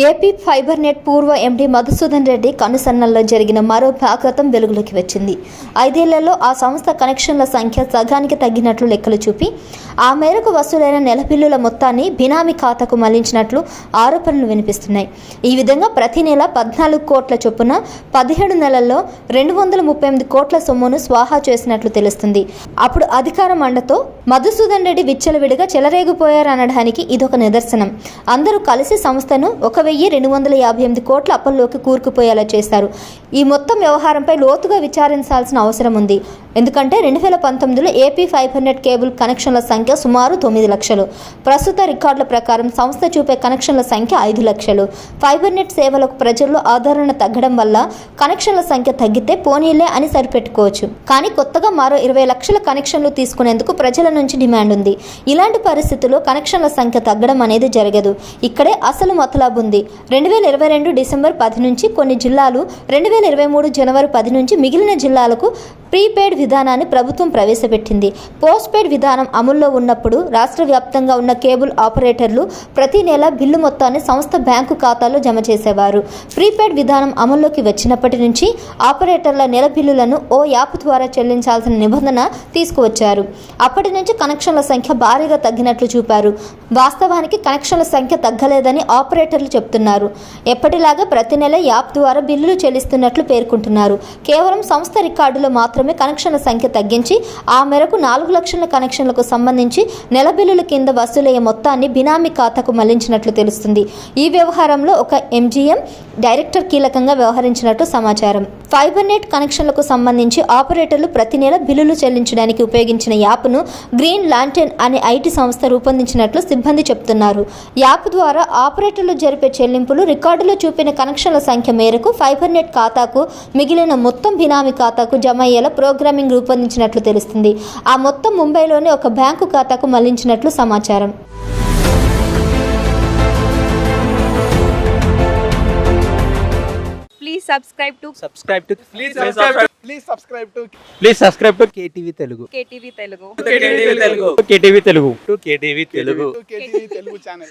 AP fibre net పూర్వ MD Madhusudan Reddy కనుసన్నల్లో జరిగిన మరో భాగవతం వెలుగులోకి వచ్చింది. 5 ఏళ్లలో ఆ సంస్థ కనెక్షన్ల సంఖ్య సగానికి తగ్గినట్లు లెక్కలు చూపి ఆ మేరకు వసూలైన నెల బిల్లుల మొత్తాన్ని బినామీ ఖాతాకు మళ్లించినట్లు ఆరోపణలు వినిపిస్తున్నాయి. ఈ విధంగా ప్రతి నెల 14 కోట్ల చొప్పున 17 నెలల్లో 238 కోట్ల సొమ్మును స్వాహా చేసినట్లు తెలుస్తుంది. అప్పుడు అధికార మండతో మధుసూదన్ రెడ్డి విచ్చలవిడిగా చెలరేగిపోయారనడానికి ఇదొక నిదర్శనం. అందరూ కలిసి సంస్థను 1,258 కోట్ల అప్పుల్లోకి కూరుకుపోయేలా చేశారు. ఈ మొత్తం వ్యవహారంపై లోతుగా విచారించాల్సిన అవసరం ఉంది. ఎందుకంటే 2019లో ఏపీ ఫైబర్ నెట్ కేబుల్ కనెక్షన్ల సంఖ్య సుమారు 9 లక్షలు. ప్రస్తుత రికార్డుల ప్రకారం సంస్థ చూపే కనెక్షన్ల సంఖ్య 5 లక్షలు. ఫైబర్ నెట్ సేవలకు ప్రజల్లో ఆదరణ తగ్గడం వల్ల కనెక్షన్ల సంఖ్య తగ్గితే పోనీలే అని సరిపెట్టుకోవచ్చు. కానీ కొత్తగా మరో 20 లక్షల కనెక్షన్లు తీసుకునేందుకు ప్రజల నుంచి డిమాండ్ ఉంది. ఇలాంటి పరిస్థితుల్లో కనెక్షన్ల సంఖ్య తగ్గడం అనేది జరగదు. ఇక్కడే అసలు మతలబు ఉంది. 2022 డిసెంబర్ 10 నుంచి కొన్ని జిల్లాలు, 2023 జనవరి 10 నుంచి మిగిలిన జిల్లాలకు ప్రీపెయిడ్ విధానాన్ని ప్రభుత్వం ప్రవేశపెట్టింది. పోస్ట్ పెయిడ్ విధానం అమల్లో ఉన్నప్పుడు రాష్ట్ర వ్యాప్తంగా ఉన్న కేబుల్ ఆపరేటర్లు ప్రతి నెల బిల్లు మొత్తాన్ని సంస్థ బ్యాంకు ఖాతాలో జమ చేసేవారు. ప్రీపెయిడ్ విధానం అమల్లోకి వచ్చినప్పటి నుంచి ఆపరేటర్ల నెల బిల్లులను ఓ యాప్ ద్వారా చెల్లించాల్సిన నిబంధన తీసుకువచ్చారు. అప్పటి నుంచి కనెక్షన్ల సంఖ్య భారీగా తగ్గినట్లు చూపారు. వాస్తవానికి కనెక్షన్ల సంఖ్య తగ్గలేదని ఆపరేటర్లు చెప్తున్నారు. ఎప్పటిలాగా ప్రతి నెల యాప్ ద్వారా బిల్లులు చెల్లిస్తున్నట్లు పేర్కొంటున్నారు. కేవలం సంస్థ రికార్డులో మాత్రమే కనెక్షన్ల సంఖ్య తగ్గించి ఆ మేరకు 4 లక్షల కనెక్షన్లకు సంబంధించి నెల బిల్లుల కింద వసూలయ్యే మొత్తాన్ని బినామీ ఖాతాకు మళ్లించినట్లు తెలుస్తుంది. ఈ వ్యవహారంలో ఒక ఎంజీఎం డైరెక్టర్ కీలకంగా వ్యవహరించినట్టు సమాచారం. ఫైబర్ నెట్ కనెక్షన్లకు సంబంధించి ఆపరేటర్లు ప్రతి నెల బిల్లులు చెల్లించడానికి ఉపయోగించిన యాప్ను గ్రీన్ లాంటెన్ అనే ఐటీ సంస్థ రూపొందించినట్లు సిబ్బంది చెబుతున్నారు. యాప్ ద్వారా ఆపరేటర్లు జరిపే చెల్లింపులు రికార్డులో చూపిన కనెక్షన్ల సంఖ్య మేరకు ఫైబర్ నెట్ ఖాతాకు మిగిలిన మొత్తం బినామీ ఖాతాకు జమ అయ్యేలా ప్రోగ్రామింగ్ రూపొందించినట్లు తెలుస్తుంది. ఆ మొత్తం ముంబైలోని ఒక బ్యాంకు ఖాతాకు మళ్లించినట్లు సమాచారం. Please subscribe to KTV Telugu. KTV Telugu channel.